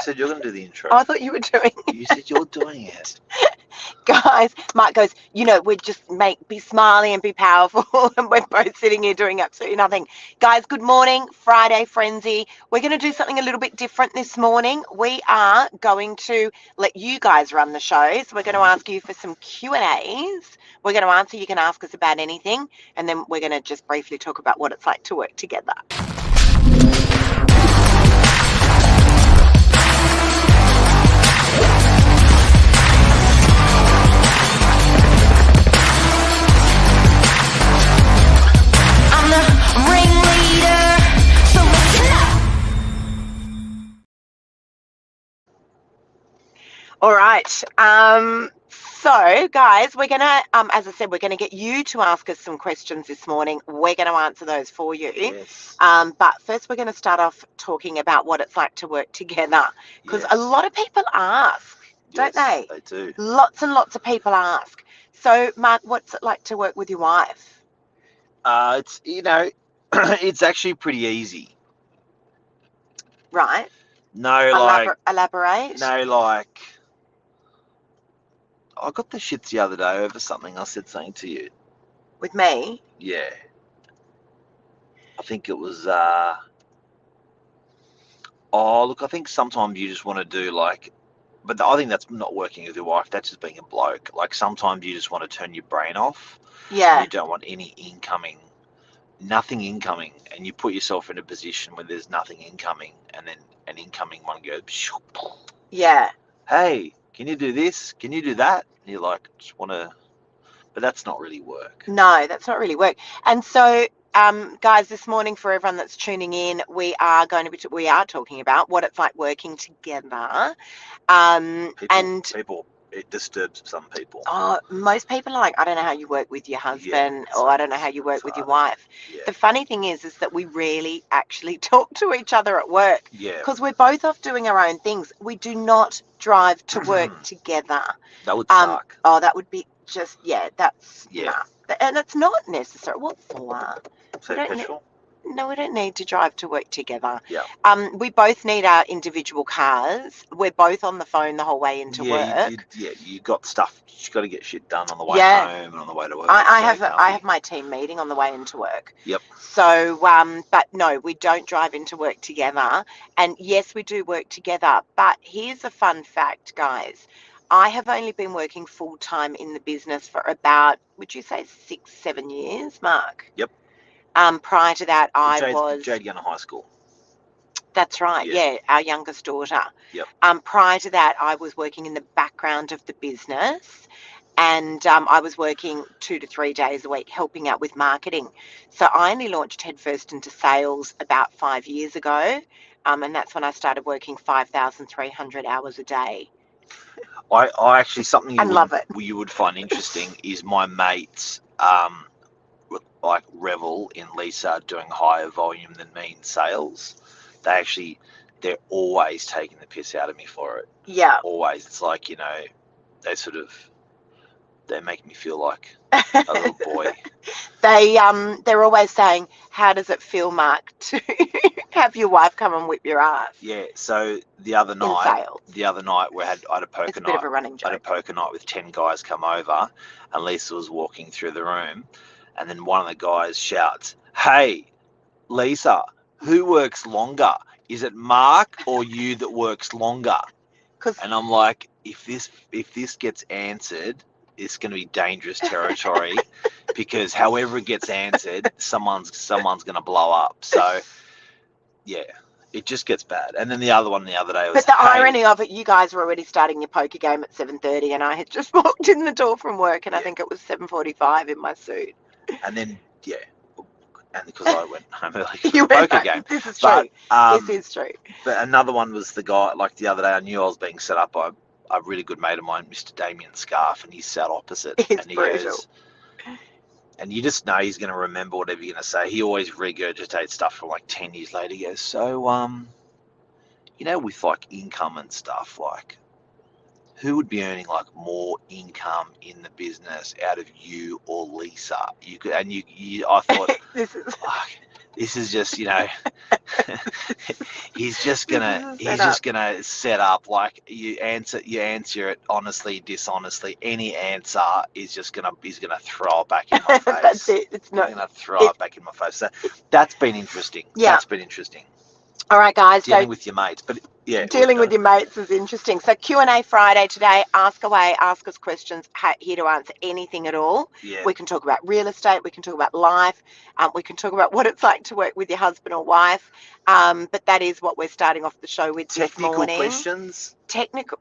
said you're going to do the intro. I thought you were doing it. You said you're doing it. Guys, Mark goes, we'd just be smiley and be powerful, and we're both sitting here doing absolutely nothing. Guys, good morning, Friday Frenzy. We're going to do something a little bit different this morning. We are going to let you guys run the show. So we're going to ask you for some Q&As. We're going to answer. You can ask us about anything, and then we're going to just briefly talk about what it's like to work together. All right. So, guys, we're going to, as I said, we're going to get you to ask us some questions this morning. We're going to answer those for you. Yes. But first, we're going to start off talking about what it's like to work together. Because a lot of people ask, don't they? They do. Lots and lots of people ask. So, Mark, what's it like to work with your wife? It's, it's actually pretty easy. Right. No, Elaborate. No, I got the shits the other day over something. I said something to you. With me? Yeah. I think it was, I think sometimes you just want to do but I think that's not working with your wife. That's just being a bloke. Sometimes you just want to turn your brain off. Yeah. You don't want nothing incoming. And you put yourself in a position where there's nothing incoming. And then an incoming one goes, yeah. Hey, can you do this? Can you do that? And you're just want to, but that's not really work. No, that's not really work. And so, guys, this morning for everyone that's tuning in, we are talking about what it's like working together. It disturbs some people. Most people are like, I don't know how you work with your husband, or I don't know how you work with your wife. Yeah. The funny thing is that we rarely actually talk to each other at work. Yeah. Because we're both off doing our own things. We do not drive to work together. That would suck. That would be just, that's, yeah. Nah. And it's not necessary. What for? Petrol? No, we don't need to drive to work together. Yeah. We both need our individual cars. We're both on the phone the whole way into work. You got stuff. You got to get shit done on the way home and on the way to work. I have my team meeting on the way into work. Yep. So, but no, we don't drive into work together. And yes, we do work together. But here's a fun fact, guys. I have only been working full time in the business for about, would you say 6-7 years, Mark? Yep. Prior to that, I was Jade Gunner High School. That's right. Yeah, our youngest daughter. Yep. Prior to that, I was working in the background of the business, and I was working 2 to 3 days a week helping out with marketing. So I only launched headfirst into sales about 5 years ago, and that's when I started working 5,300 hours a day. I actually something you would find interesting is my mates. Revel in Lisa doing higher volume than me in sales. They're always taking the piss out of me for it. Yeah. Always. It's they make me feel like a little boy. They're always saying, how does it feel, Mark, to have your wife come and whip your ass? Yeah. So the other night we had a poker it's a night. Bit of a running joke. I had a poker night with 10 guys come over, and Lisa was walking through the room. And then one of the guys shouts, "Hey, Lisa, who works longer? Is it Mark or you that works longer?" And I'm like, if this gets answered, it's going to be dangerous territory because however it gets answered, someone's going to blow up. So, yeah, it just gets bad. And then the other one the other day was. But the irony of it, you guys were already starting your poker game at 7:30, and I had just walked in the door from work, and I think it was 7:45 in my suit. And then, and because I went home early for the poker game. This is true. This is true. But another one was the guy, the other day, I knew I was being set up by a really good mate of mine, Mr. Damien Scarf, and he sat opposite. It's and he brutal. goes, and you just know he's going to remember whatever you're going to say. He always regurgitates stuff from 10 years later. He goes, so, with income and stuff, who would be earning more income in the business out of you or Lisa? I thought this is just he's just gonna set up like you answer it honestly, dishonestly. Any answer is just he's gonna throw it back in my face. That's it. It's not. He's gonna throw it back in my face. So that's been interesting. Yeah. That's been interesting. All right, guys. Dealing with your mates, but yeah, dealing with your mates is interesting. So Q&A Friday today. Ask away. Ask us questions. Here to answer anything at all. Yeah. We can talk about real estate. We can talk about life. We can talk about what it's like to work with your husband or wife. But that is what we're starting off the show with this morning. Technical questions.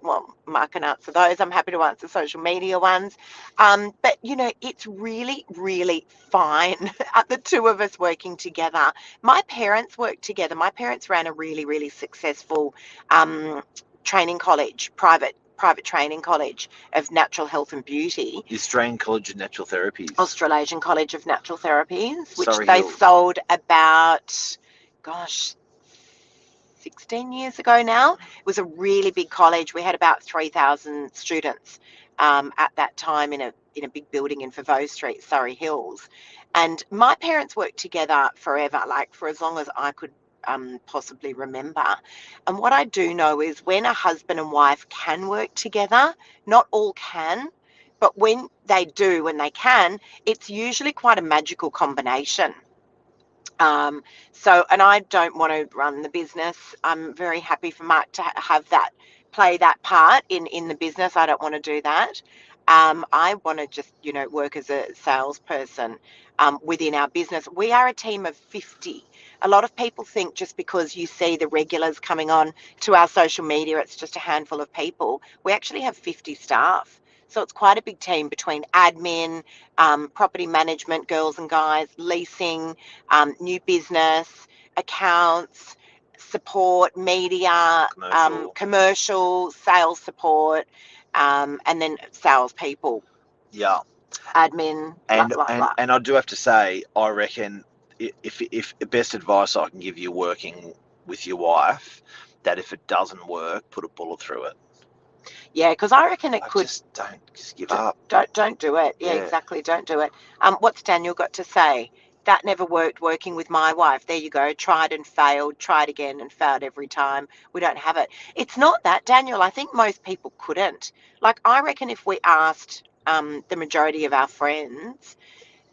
Well, Mark can answer those. I'm happy to answer social media ones. But, it's really, really fine the two of us working together. My parents worked together. My parents ran a really, really successful training college, private training college of natural health and beauty. The Australian College of Natural Therapies. Australasian College of Natural Therapies, which Surrey they Hills. sold about, 16 years ago now. It was a really big college. We had about 3,000 students at that time in a big building in Favo Street, Surrey Hills. And my parents worked together forever, like for as long as I could possibly remember. And what I do know is when a husband and wife can work together, not all can, but when they do, when they can, it's usually quite a magical combination. And I don't want to run the business. I'm very happy for Mark to have play that part in the business. I don't want to do that. I want to just, work as a salesperson within our business. We are a team of 50. A lot of people think just because you see the regulars coming on to our social media, it's just a handful of people. We actually have 50 staff. So it's quite a big team between admin, property management, girls and guys, leasing, new business, accounts, support, media, commercial, sales support, and then salespeople. Yeah. Admin. And I do have to say, I reckon if the best advice I can give you working with your wife, that if it doesn't work, put a bullet through it. Yeah, because I reckon it could. Just give up. Don't do it. Yeah, exactly. Don't do it. What's Daniel got to say? That never worked working with my wife. There you go. Tried and failed. Tried again and failed every time. We don't have it. It's not that, Daniel. I think most people couldn't. Like, I reckon if we asked the majority of our friends,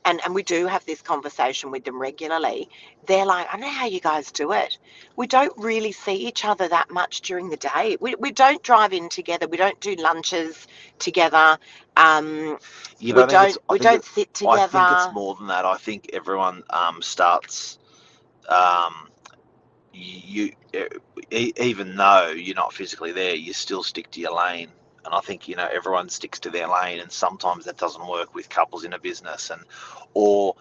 and we do have this conversation with them regularly, they're like, I don't know how you guys do it. We don't really see each other that much during the day. We don't drive in together. We don't do lunches together. We don't sit together. I think it's more than that. I think everyone starts, even though you're not physically there, you still stick to your lane. And I think, everyone sticks to their lane, and sometimes that doesn't work with couples in a business. Or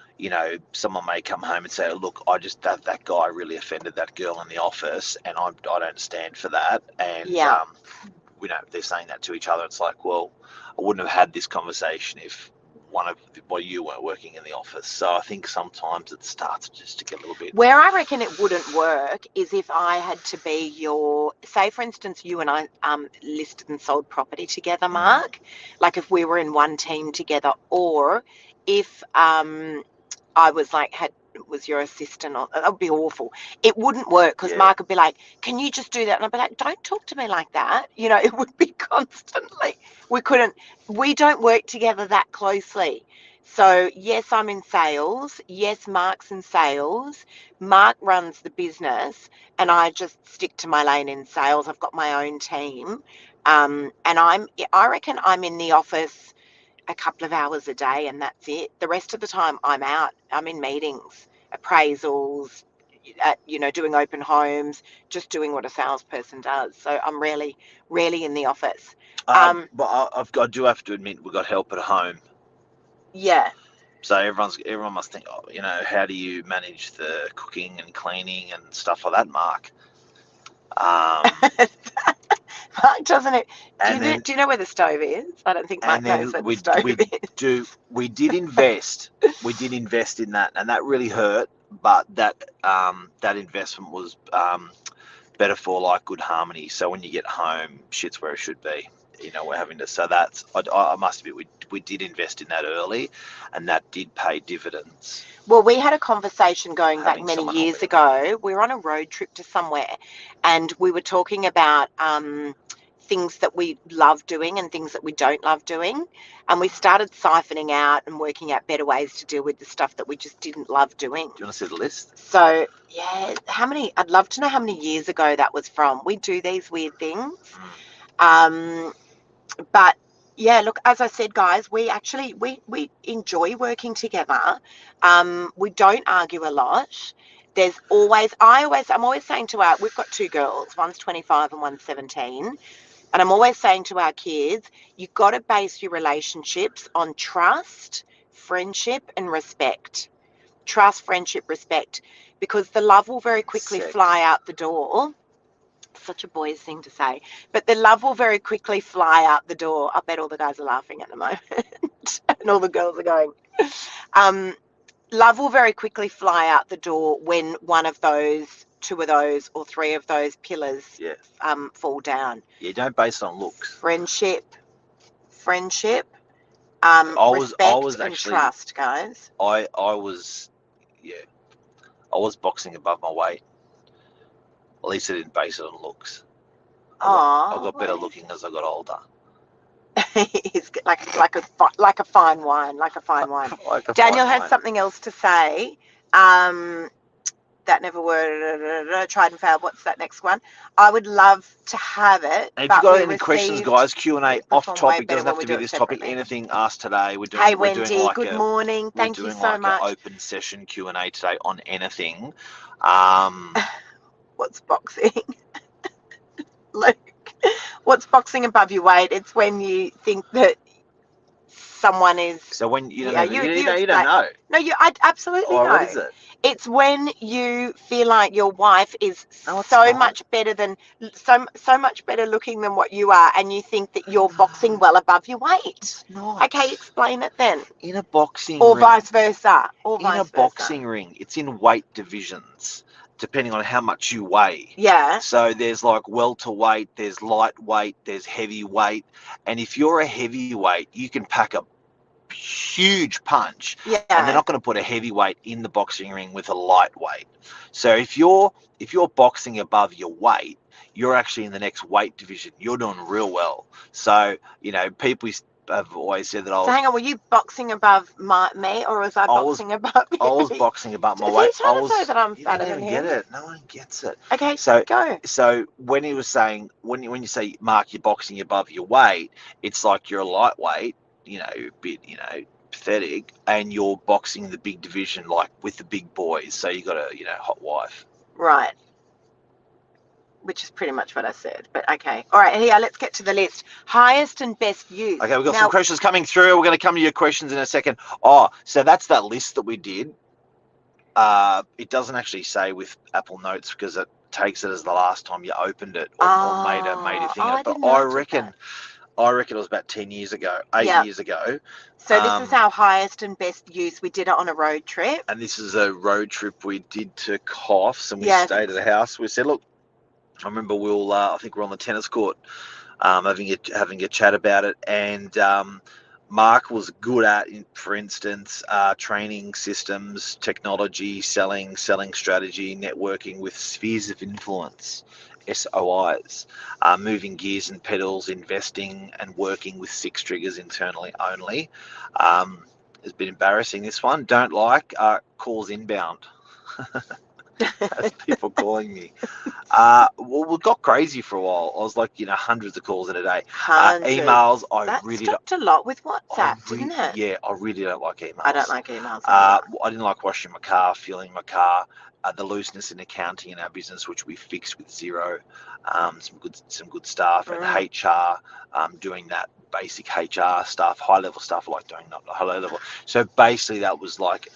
someone may come home and say, look, that guy really offended that girl in the office, and I don't stand for that. And, they're saying that to each other. It's like, well, I wouldn't have had this conversation if you weren't working in the office. So I think sometimes it starts just to get a little bit. Where I reckon it wouldn't work is if I had to be say for instance, you and I listed and sold property together, Mark. Like if we were in one team together, or if I was was your assistant, or that would be awful. It wouldn't work because Mark would be like, can you just do that? And I'd be like, don't talk to me like that. It would be constantly. We don't work together that closely. So yes, I'm in sales. Yes, Mark's in sales. Mark runs the business and I just stick to my lane in sales. I've got my own team. And I reckon I'm in the office a couple of hours a day and that's it. The rest of the time I'm out. I'm in meetings, appraisals, doing open homes, just doing what a salesperson does. So I'm really, really in the office. But I do have to admit, we've got help at home. Yeah. So everyone must think, how do you manage the cooking and cleaning and stuff like that, Mark? Mark doesn't it? Do you know where the stove is? I don't think Mark knows where the stove is. We did invest. We did invest in that, and that really hurt. But that investment was better for good harmony. So when you get home, shit's where it should be. we're having to. So that's I must admit we did invest in that early, and that did pay dividends. Well, we had a conversation going back Having many someone help years me. ago. We were on a road trip to somewhere, and we were talking about things that we love doing and things that we don't love doing. And we started siphoning out and working out better ways to deal with the stuff that we just didn't love doing. Do you want to see the list? So, yeah, I'd love to know how many years ago that was from. We do these weird things. But yeah, look, as I said, guys, we actually we enjoy working together. We don't argue a lot. I'm always saying to we've got two girls, one's 25 and one's 17, and I'm always saying to our kids, you've got to base your relationships on trust, friendship, and respect. Trust, friendship, respect, because the love will very quickly fly out the door. Such a boys thing to say, but the love will very quickly fly out the door. I bet all the guys are laughing at the moment and all the girls are going. Love will very quickly fly out the door when one of those, two of those, or three of those pillars fall down. Yeah, don't base it on looks. Friendship, respect and trust, guys. I was boxing above my weight. At least I didn't base it on looks. I got better looking as I got older. He's like a fine wine, Daniel has something else to say. That never worked. Tried and failed. What's that next one? I would love to have it. And if you've got any questions, guys, Q&A off topic. Doesn't have to be this topic. Anything asked today. Hey, Wendy. Good morning. Thank you so much. An open session Q&A today on anything. What's boxing? Look, what's boxing above your weight? It's when you think that someone is. So when you don't know. No, I absolutely know. What is it? It's when you feel like your wife is so much better looking than what you are, and you think that you're boxing well above your weight. It's not. Okay, explain it then. In a boxing or ring, vice versa. Boxing ring, it's in weight divisions, depending on how much you weigh. Yeah. So there's like welterweight, there's lightweight, there's heavyweight, and if you're a heavyweight, you can pack a huge punch, and they're not going to put a heavyweight in the boxing ring with a lightweight. So if you're boxing above your weight, you're actually in the next weight division. You're doing real well. So people have always said that I was. So hang on, were you boxing above me, or was I boxing above you? I was boxing above my weight. I was say that I'm fatter than him. Get it? No one gets it. Okay, so go. So when he was saying, when you say, Mark, you're boxing above your weight, it's like you're a lightweight, a bit, pathetic, and you're boxing the big division, like with the big boys. So you got a, hot wife. Right. Which is pretty much what I said, but okay. All right, here, let's get to the list. Highest and best use. Okay, we've got some questions coming through. We're going to come to your questions in a second. Oh, so that's that list that we did. It doesn't actually say with Apple Notes because it takes it as the last time you opened it or made a thing. But I reckon it was about 10 years ago, 8 years ago. So this is our highest and best use. We did it on a road trip. And this is a road trip we did to Coffs, and we stayed at a house. We said, look, I remember I think we're on the tennis court having a chat about it, and Mark was good at, for instance, training systems, technology, selling strategy, networking with spheres of influence, SOIs, moving gears and pedals, investing and working with six triggers internally only. It's been embarrassing, this one. Don't like calls inbound. As people calling me. Well, we got crazy for a while. I was like, hundreds of calls in a day. Emails, that stopped a lot with WhatsApp, didn't it? Yeah, I really don't like emails. I don't like emails. I didn't like washing my car, fueling my car. The looseness in accounting in our business, which we fixed with Xero. Some good stuff, and HR, doing that basic HR stuff, high level stuff, like doing not high level. So basically, that was like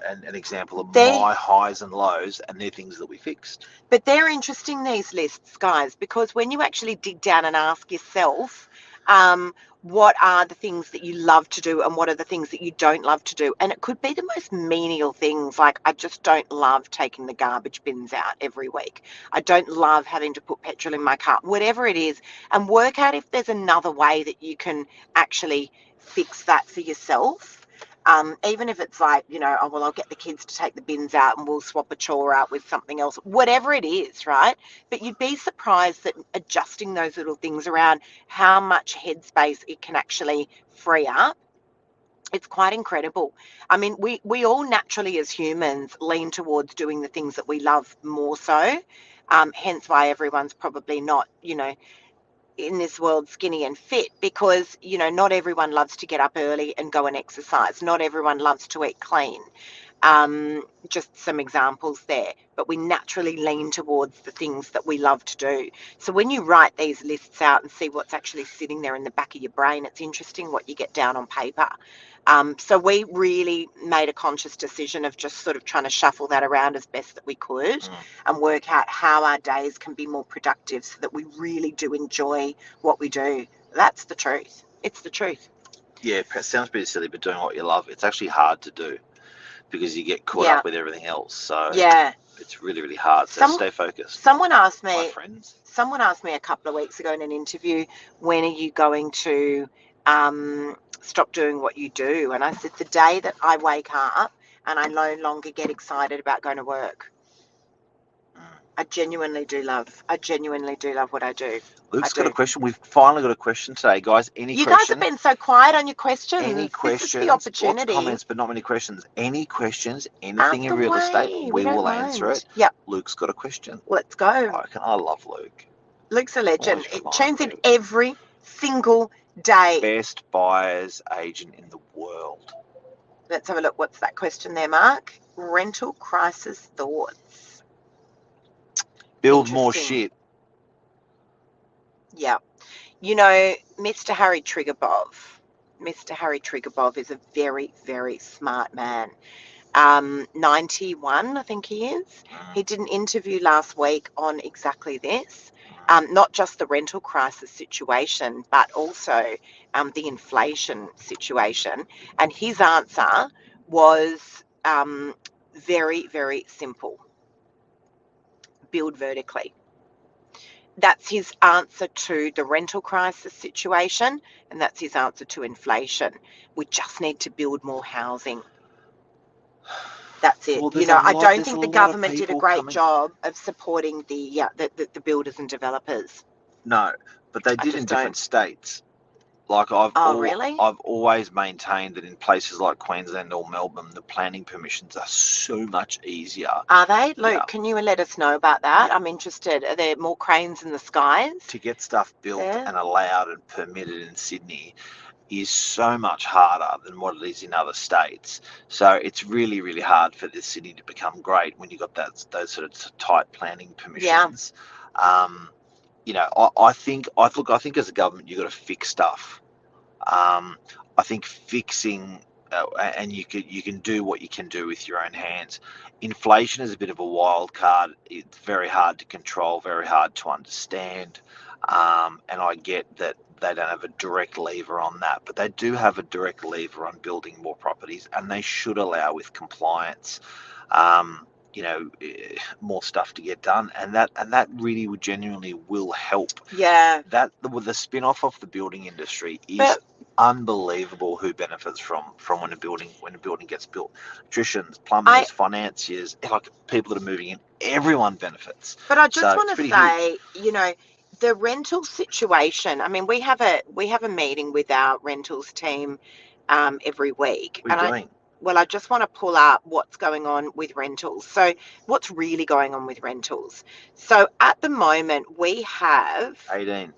an example of my highs and lows, and they're things that we fixed. But they're interesting, these lists, guys, because when you actually dig down and ask yourself, What are the things that you love to do and what are the things that you don't love to do? And it could be the most menial things, like I just don't love taking the garbage bins out every week. I don't love having to put petrol in my car, whatever it is, and work out if there's another way that you can actually fix that for yourself. Even if it's like, oh, well, I'll get the kids to take the bins out and we'll swap a chore out with something else, whatever it is, right? But you'd be surprised that adjusting those little things around, how much headspace it can actually free up. It's quite incredible. I mean, we all naturally as humans lean towards doing the things that we love more so. Hence why everyone's probably not, in this world skinny and fit, because not everyone loves to get up early and go and exercise. Not everyone loves to eat clean. Just some examples there, but we naturally lean towards the things that we love to do. So when you write these lists out and see what's actually sitting there in the back of your brain, it's interesting what you get down on paper. So we really made a conscious decision of just sort of trying to shuffle that around as best that we could and work out how our days can be more productive so that we really do enjoy what we do. That's the truth. It's the truth. Yeah, it sounds pretty silly, but doing what you love, it's actually hard to do because you get caught up with everything else. So it's really, really hard. So stay focused. Someone asked me, my friends. Someone asked me a couple of weeks ago in an interview, when are you going to stop doing what you do? And I said, the day that I wake up and I no longer get excited about going to work. I genuinely do love what I do. Luke's got a question. We've finally got a question today, guys. You guys have been so quiet on your questions. Any questions? This is the opportunity. Lots of comments, but not many questions. Any questions? Anything in real estate? We will answer it. Yep. Luke's got a question. Let's go. I love Luke. Luke's a legend. It tunes in every single day. Best buyer's agent in the world. Let's have a look. What's that question there, Mark? Rental crisis thoughts. Build more shit. Yeah. Mr. Harry Triggerbov is a very, very smart man. 91, I think he is. He did an interview last week on exactly this. Not just the rental crisis situation, but also the inflation situation. And his answer was very, very simple. Build vertically. That's his answer to the rental crisis situation, and that's his answer to inflation. We just need to build more housing. That's it. Well, I don't think the government did a great job of supporting the builders and developers. No, but they did in different states. Like really? I've always maintained that in places like Queensland or Melbourne, the planning permissions are so much easier. Are they? Luke, can you let us know about that? I'm interested. Are there more cranes in the skies? To get stuff built and allowed and permitted in Sydney is so much harder than what it is in other states. So it's really, really hard for this city to become great when you've got those sort of tight planning permissions. Yeah. I think as a government, you've got to fix stuff. I think fixing, and you can do what you can do with your own hands. Inflation is a bit of a wild card. It's very hard to control, very hard to understand. And I get that they don't have a direct lever on that, but they do have a direct lever on building more properties, and they should allow with compliance. More stuff to get done, and that really genuinely will help. Yeah. That with the spin-off of the building industry is unbelievable. Who benefits from when a building gets built? Electricians, plumbers, financiers, like people that are moving in. Everyone benefits. But I just want to say, the rental situation. I mean, we have a meeting with our rentals team every week. What are you doing? Well, I just want to pull up what's going on with rentals. So what's really going on with rentals? So at the moment, we have 18.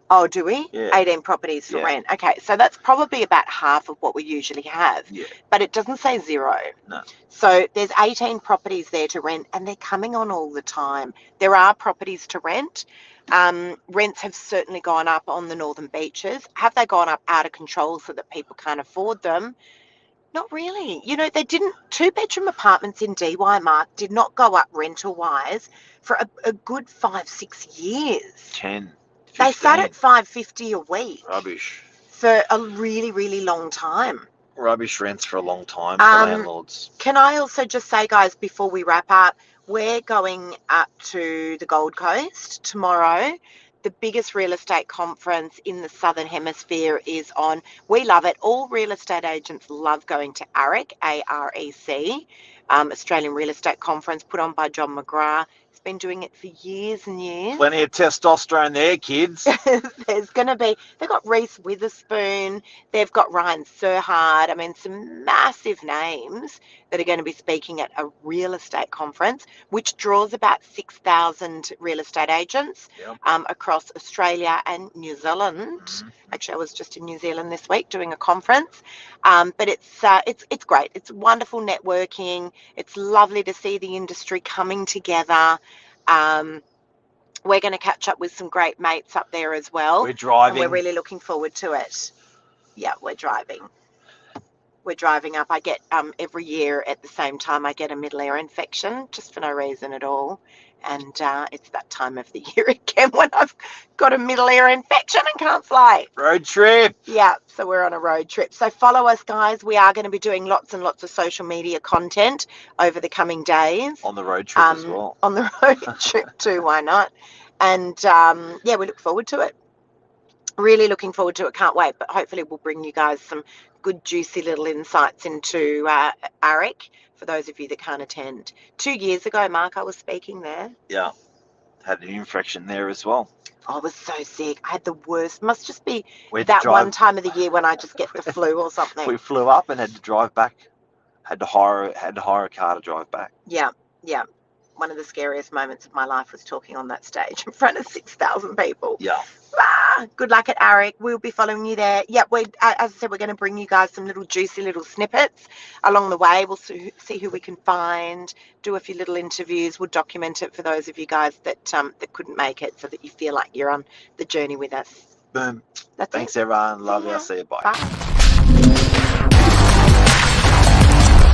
Oh, do we? Yeah. 18 properties for rent. Okay, so that's probably about half of what we usually have. Yeah. But it doesn't say zero. No. So there's 18 properties there to rent, and they're coming on all the time. There are properties to rent. Rents have certainly gone up on the northern beaches. Have they gone up out of control so that people can't afford them? Not really. They didn't. 2-bedroom apartments in DY, Mark, did not go up rental-wise for a good 5-6 years. 10. They sat 15. at $5.50 a week Rubbish. for a really, really long time. Rubbish rents for a long time for landlords. Can I also just say, guys, before we wrap up, we're going up to the Gold Coast tomorrow. The biggest real estate conference in the Southern Hemisphere is on. We love it. All real estate agents love going to AREC, A-R-E-C, Australian Real Estate Conference, put on by John McGrath. He's been doing it for years and years. Plenty of testosterone there, kids. There's going to be, they've got Reese Witherspoon, they've got Ryan Serhard. I mean, some massive names that are going to be speaking at a real estate conference, which draws about 6,000 real estate agents across Australia and New Zealand. Actually, I was just in New Zealand this week doing a conference, but it's great. It's wonderful networking. It's lovely to see the industry coming together. We're going to catch up with some great mates up there as well. We're driving. And we're really looking forward to it. Yeah, we're driving. We're driving up. I get every year at the same time, I get a middle ear infection just for no reason at all. And it's that time of the year again when I've got a middle ear infection and can't fly. Road trip. Yeah, so we're on a road trip. So follow us, guys. We are going to be doing lots and lots of social media content over the coming days. On the road trip as well. On the road trip too, why not? And yeah, we look forward to it. Really looking forward to it. Can't wait. But hopefully we'll bring you guys some good, juicy little insights into AREC for those of you that can't attend. 2 years ago, Mark, I was speaking there. Yeah. Had an infection there as well. I was so sick. I had the worst. Must just be We'd that drive- one time of the year when I just get the flu or something. We flew up and had to drive back. Had to hire a car to drive back. Yeah, yeah. One of the scariest moments of my life was talking on that stage in front of 6,000 people. Yeah. Good luck at AREC. We'll be following you there. Yeah, as I said, we're going to bring you guys some little juicy little snippets along the way. We'll see who we can find, do a few little interviews. We'll document it for those of you guys that couldn't make it so that you feel like you're on the journey with us. Boom. That's Thanks, it. everyone. Love See you. ya. I'll see you. Bye. Bye.